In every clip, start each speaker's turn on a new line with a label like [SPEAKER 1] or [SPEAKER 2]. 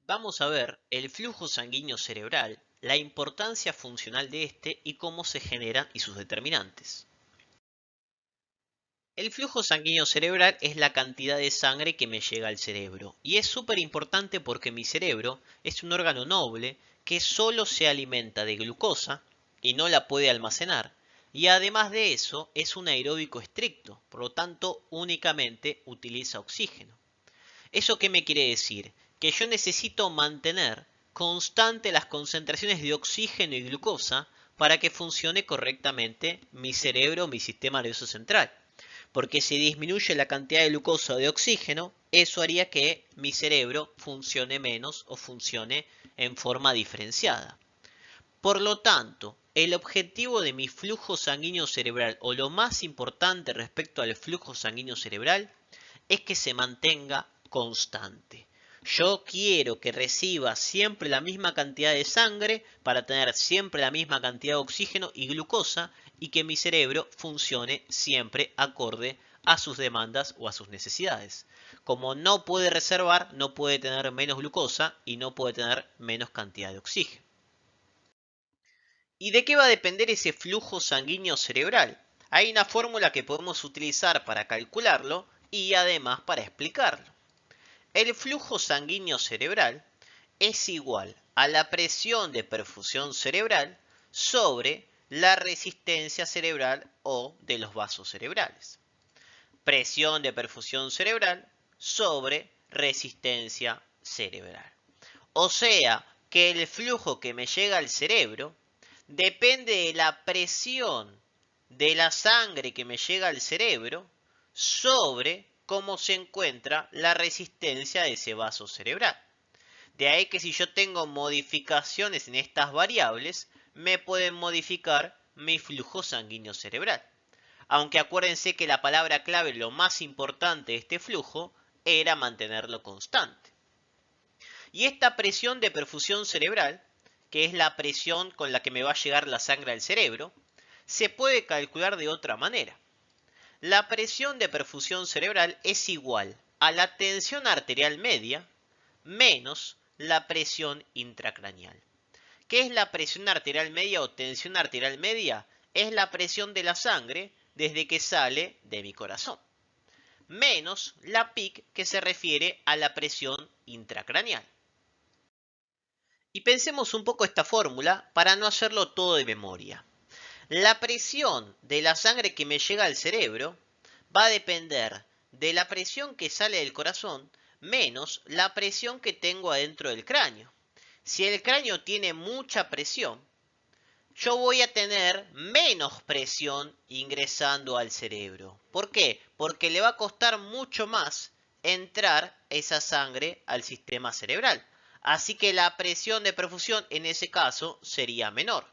[SPEAKER 1] Vamos a ver el flujo sanguíneo cerebral, la importancia funcional de este y cómo se generan y sus determinantes. El flujo sanguíneo cerebral es la cantidad de sangre que me llega al cerebro y es súper importante porque mi cerebro es un órgano noble que solo se alimenta de glucosa y no la puede almacenar, y además de eso es un aeróbico estricto, por lo tanto únicamente utiliza oxígeno. ¿Eso qué me quiere decir? Que yo necesito mantener constante las concentraciones de oxígeno y glucosa para que funcione correctamente mi cerebro o mi sistema nervioso central. Porque si disminuye la cantidad de glucosa o de oxígeno, eso haría que mi cerebro funcione menos o funcione en forma diferenciada. Por lo tanto, el objetivo de mi flujo sanguíneo cerebral, o lo más importante respecto al flujo sanguíneo cerebral, es que se mantenga constante. Yo quiero que reciba siempre la misma cantidad de sangre para tener siempre la misma cantidad de oxígeno y glucosa y que mi cerebro funcione siempre acorde a sus demandas o a sus necesidades. Como no puede reservar, no puede tener menos glucosa y no puede tener menos cantidad de oxígeno. ¿Y de qué va a depender ese flujo sanguíneo cerebral? Hay una fórmula que podemos utilizar para calcularlo y además para explicarlo. El flujo sanguíneo cerebral es igual a la presión de perfusión cerebral sobre la resistencia cerebral o de los vasos cerebrales. Presión de perfusión cerebral sobre resistencia cerebral. O sea que el flujo que me llega al cerebro depende de la presión de la sangre que me llega al cerebro sobre cómo se encuentra la resistencia de ese vaso cerebral. De ahí que si yo tengo modificaciones en estas variables, me pueden modificar mi flujo sanguíneo cerebral. Aunque acuérdense que la palabra clave, lo más importante de este flujo, era mantenerlo constante. Y esta presión de perfusión cerebral, que es la presión con la que me va a llegar la sangre al cerebro, se puede calcular de otra manera. La presión de perfusión cerebral es igual a la tensión arterial media menos la presión intracraneal. ¿Qué es la presión arterial media o tensión arterial media? Es la presión de la sangre desde que sale de mi corazón, menos la PIC, que se refiere a la presión intracraneal. Y pensemos un poco esta fórmula para no hacerlo todo de memoria. La presión de la sangre que me llega al cerebro va a depender de la presión que sale del corazón menos la presión que tengo adentro del cráneo. Si el cráneo tiene mucha presión, yo voy a tener menos presión ingresando al cerebro. ¿Por qué? Porque le va a costar mucho más entrar esa sangre al sistema cerebral. Así que la presión de perfusión en ese caso sería menor.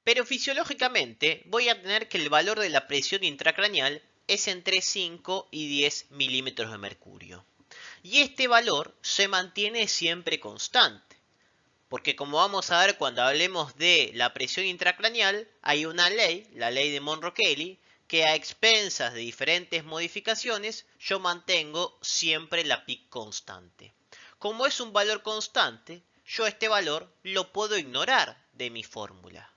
[SPEAKER 1] Pero fisiológicamente voy a tener que el valor de la presión intracraneal es entre 5 y 10 milímetros de mercurio. Y este valor se mantiene siempre constante. Porque como vamos a ver cuando hablemos de la presión intracraneal, hay una ley, la ley de Monroe-Kelly, que a expensas de diferentes modificaciones yo mantengo siempre la PIC constante. Como es un valor constante, yo este valor lo puedo ignorar de mi fórmula.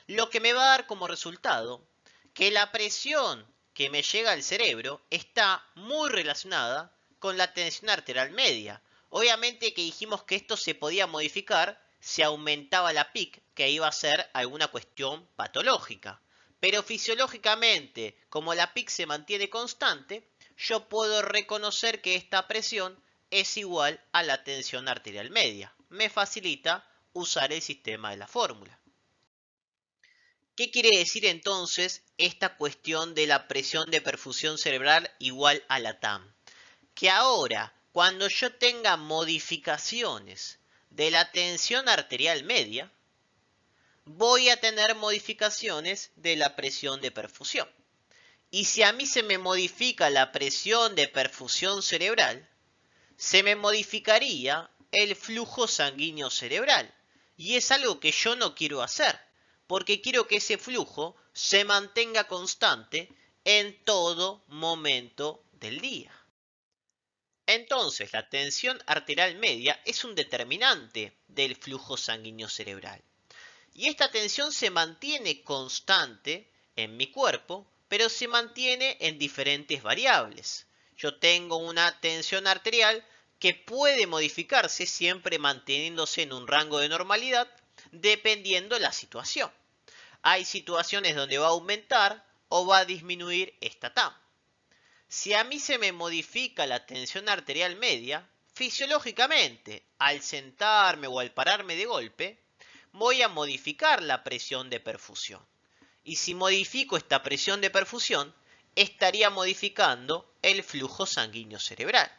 [SPEAKER 1] Lo que me va a dar como resultado que la presión que me llega al cerebro está muy relacionada con la tensión arterial media. Obviamente que dijimos que esto se podía modificar si aumentaba la PIC, que iba a ser alguna cuestión patológica. Pero fisiológicamente, como la PIC se mantiene constante, yo puedo reconocer que esta presión es igual a la tensión arterial media. Me facilita usar el sistema de la fórmula. ¿Qué quiere decir entonces esta cuestión de la presión de perfusión cerebral igual a la TAM? Que ahora, cuando yo tenga modificaciones de la tensión arterial media, voy a tener modificaciones de la presión de perfusión. Y si a mí se me modifica la presión de perfusión cerebral, se me modificaría el flujo sanguíneo cerebral. Y es algo que yo no quiero hacer, porque quiero que ese flujo se mantenga constante en todo momento del día. Entonces, la tensión arterial media es un determinante del flujo sanguíneo cerebral. Y esta tensión se mantiene constante en mi cuerpo, pero se mantiene en diferentes variables. Yo tengo una tensión arterial que puede modificarse siempre manteniéndose en un rango de normalidad dependiendo de la situación. Hay situaciones donde va a aumentar o va a disminuir esta TAM. Si a mí se me modifica la tensión arterial media, fisiológicamente, al sentarme o al pararme de golpe, voy a modificar la presión de perfusión. Y si modifico esta presión de perfusión, estaría modificando el flujo sanguíneo cerebral.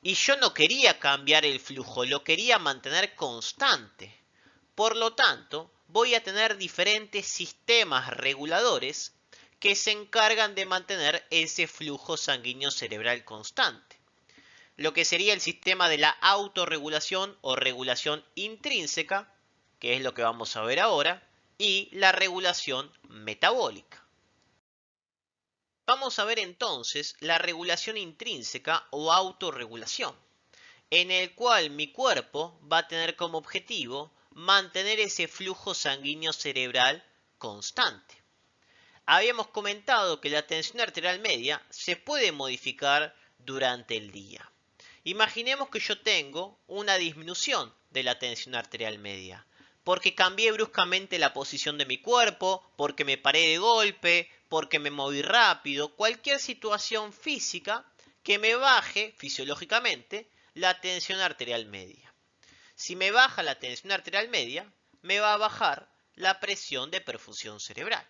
[SPEAKER 1] Y yo no quería cambiar el flujo, lo quería mantener constante. Por lo tanto, voy a tener diferentes sistemas reguladores que se encargan de mantener ese flujo sanguíneo cerebral constante. Lo que sería el sistema de la autorregulación o regulación intrínseca, que es lo que vamos a ver ahora, y la regulación metabólica. Vamos a ver entonces la regulación intrínseca o autorregulación, en el cual mi cuerpo va a tener como objetivo mantener ese flujo sanguíneo cerebral constante. Habíamos comentado que la tensión arterial media se puede modificar durante el día. Imaginemos que yo tengo una disminución de la tensión arterial media, porque cambié bruscamente la posición de mi cuerpo, porque me paré de golpe, porque me moví rápido, cualquier situación física que me baje fisiológicamente la tensión arterial media. Si me baja la tensión arterial media, me va a bajar la presión de perfusión cerebral.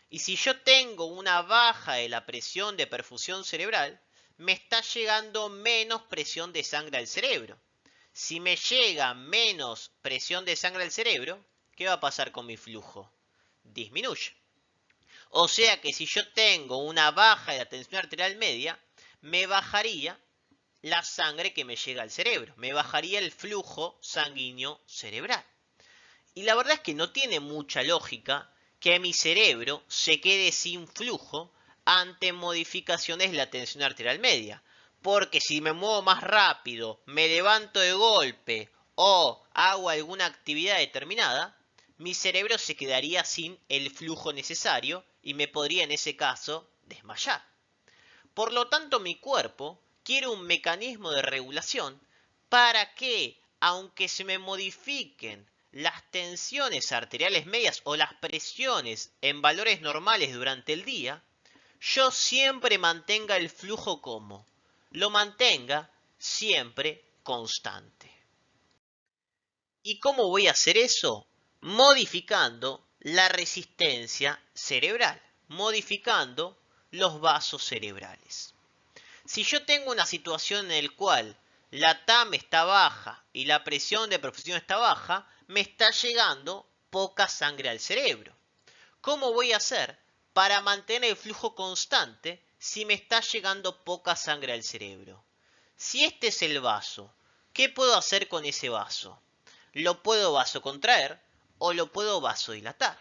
[SPEAKER 1] Y si yo tengo una baja de la presión de perfusión cerebral, me está llegando menos presión de sangre al cerebro. Si me llega menos presión de sangre al cerebro, ¿qué va a pasar con mi flujo? Disminuye. O sea que si yo tengo una baja de la tensión arterial media, me bajaría la sangre que me llega al cerebro. Me bajaría el flujo sanguíneo cerebral. Y la verdad es que no tiene mucha lógica que mi cerebro se quede sin flujo ante modificaciones de la tensión arterial media. Porque si me muevo más rápido, me levanto de golpe o hago alguna actividad determinada, mi cerebro se quedaría sin el flujo necesario y me podría en ese caso desmayar. Por lo tanto, mi cuerpo quiere un mecanismo de regulación para que, aunque se me modifiquen las tensiones arteriales medias o las presiones en valores normales durante el día, yo siempre mantenga el flujo como, lo mantenga siempre constante. ¿Y cómo voy a hacer eso? Modificando la resistencia cerebral, modificando los vasos cerebrales. Si yo tengo una situación en la cual la TAM está baja y la presión de perfusión está baja, me está llegando poca sangre al cerebro. ¿Cómo voy a hacer para mantener el flujo constante si me está llegando poca sangre al cerebro? Si este es el vaso, ¿qué puedo hacer con ese vaso? Lo puedo vasocontraer o lo puedo vasodilatar.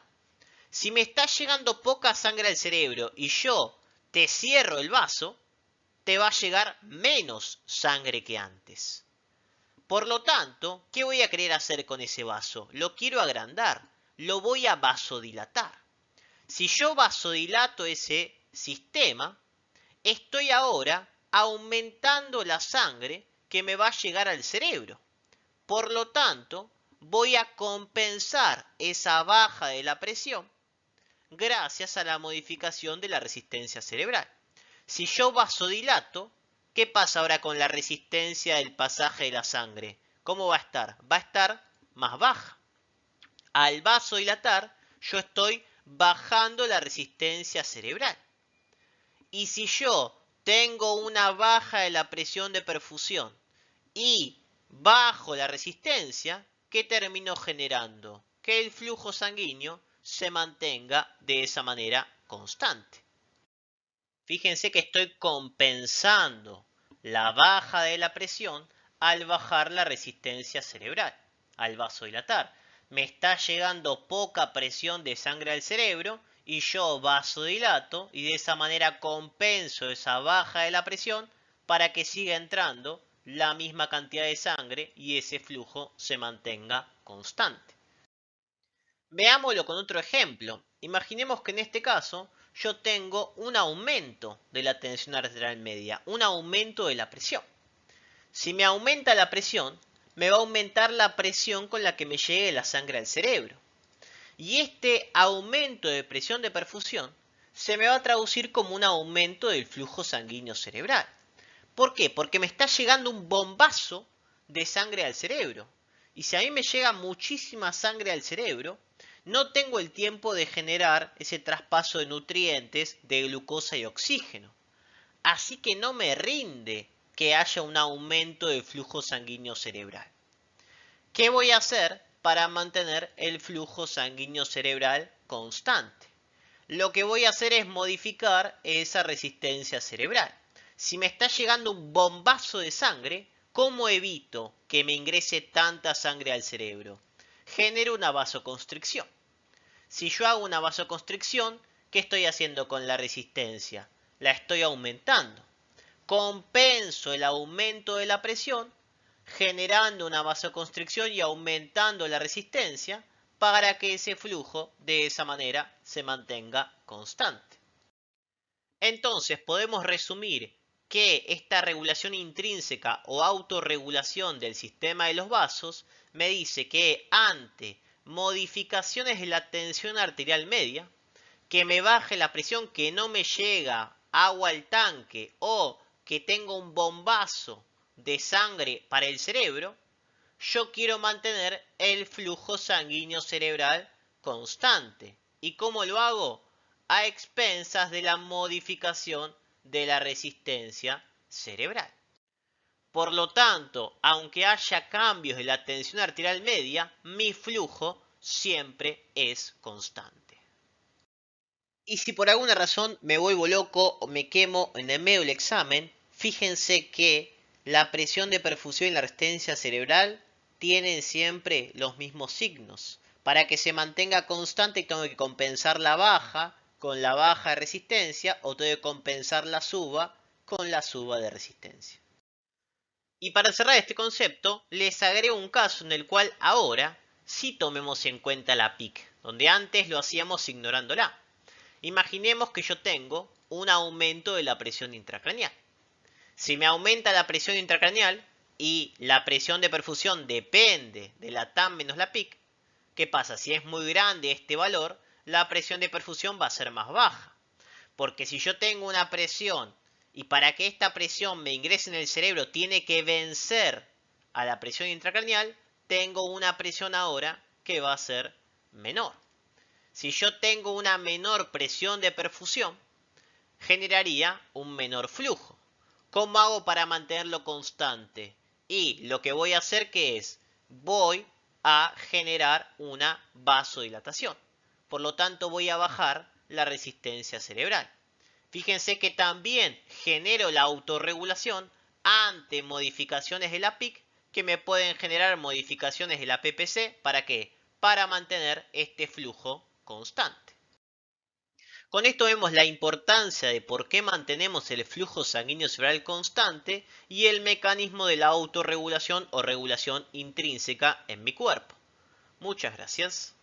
[SPEAKER 1] Si me está llegando poca sangre al cerebro y yo te cierro el vaso, te va a llegar menos sangre que antes. Por lo tanto, ¿qué voy a querer hacer con ese vaso? Lo quiero agrandar, lo voy a vasodilatar. Si yo vasodilato ese sistema, estoy ahora aumentando la sangre que me va a llegar al cerebro. Por lo tanto, voy a compensar esa baja de la presión gracias a la modificación de la resistencia cerebral. Si yo vasodilato, ¿qué pasa ahora con la resistencia del pasaje de la sangre? ¿Cómo va a estar? Va a estar más baja. Al vasodilatar, yo estoy bajando la resistencia cerebral. Y si yo tengo una baja de la presión de perfusión y bajo la resistencia, ¿qué termino generando? Que el flujo sanguíneo se mantenga de esa manera constante. Fíjense que estoy compensando la baja de la presión al bajar la resistencia cerebral, al vasodilatar. Me está llegando poca presión de sangre al cerebro y yo vasodilato y de esa manera compenso esa baja de la presión para que siga entrando la misma cantidad de sangre y ese flujo se mantenga constante. Veámoslo con otro ejemplo. Imaginemos que en este caso yo tengo un aumento de la tensión arterial media, un aumento de la presión. Si me aumenta la presión, me va a aumentar la presión con la que me llegue la sangre al cerebro. Y este aumento de presión de perfusión se me va a traducir como un aumento del flujo sanguíneo cerebral. ¿Por qué? Porque me está llegando un bombazo de sangre al cerebro. Y si a mí me llega muchísima sangre al cerebro, no tengo el tiempo de generar ese traspaso de nutrientes de glucosa y oxígeno. Así que no me rinde que haya un aumento del flujo sanguíneo cerebral. ¿Qué voy a hacer para mantener el flujo sanguíneo cerebral constante? Lo que voy a hacer es modificar esa resistencia cerebral. Si me está llegando un bombazo de sangre, ¿cómo evito que me ingrese tanta sangre al cerebro? Genero una vasoconstricción. Si yo hago una vasoconstricción, ¿qué estoy haciendo con la resistencia? La estoy aumentando. Compenso el aumento de la presión generando una vasoconstricción y aumentando la resistencia para que ese flujo de esa manera se mantenga constante. Entonces podemos resumir que esta regulación intrínseca o autorregulación del sistema de los vasos me dice que ante modificaciones de la tensión arterial media, que me baje la presión, que no me llega agua al tanque o que tengo un bombazo de sangre para el cerebro, yo quiero mantener el flujo sanguíneo cerebral constante. ¿Y cómo lo hago? A expensas de la modificación de la resistencia cerebral. Por lo tanto, aunque haya cambios de la tensión arterial media, mi flujo siempre es constante. Y si por alguna razón me vuelvo loco o me quemo en el medio del examen, fíjense que la presión de perfusión y la resistencia cerebral tienen siempre los mismos signos. Para que se mantenga constante tengo que compensar la baja con la baja de resistencia o tengo que compensar la suba con la suba de resistencia. Y para cerrar este concepto, les agrego un caso en el cual ahora sí tomemos en cuenta la PIC, donde antes lo hacíamos ignorándola. Imaginemos que yo tengo un aumento de la presión intracraneal. Si me aumenta la presión intracraneal y la presión de perfusión depende de la TAM menos la PIC, ¿qué pasa? Si es muy grande este valor, la presión de perfusión va a ser más baja. Porque si yo tengo una presión y para que esta presión me ingrese en el cerebro tiene que vencer a la presión intracraneal, tengo una presión ahora que va a ser menor. Si yo tengo una menor presión de perfusión, generaría un menor flujo. ¿Cómo hago para mantenerlo constante? Y lo que voy a hacer que es, voy a generar una vasodilatación. Por lo tanto, voy a bajar la resistencia cerebral. Fíjense que también genero la autorregulación ante modificaciones de la PIC que me pueden generar modificaciones de la PPC. ¿Para qué? Para mantener este flujo constante. Con esto vemos la importancia de por qué mantenemos el flujo sanguíneo cerebral constante y el mecanismo de la autorregulación o regulación intrínseca en mi cuerpo. Muchas gracias.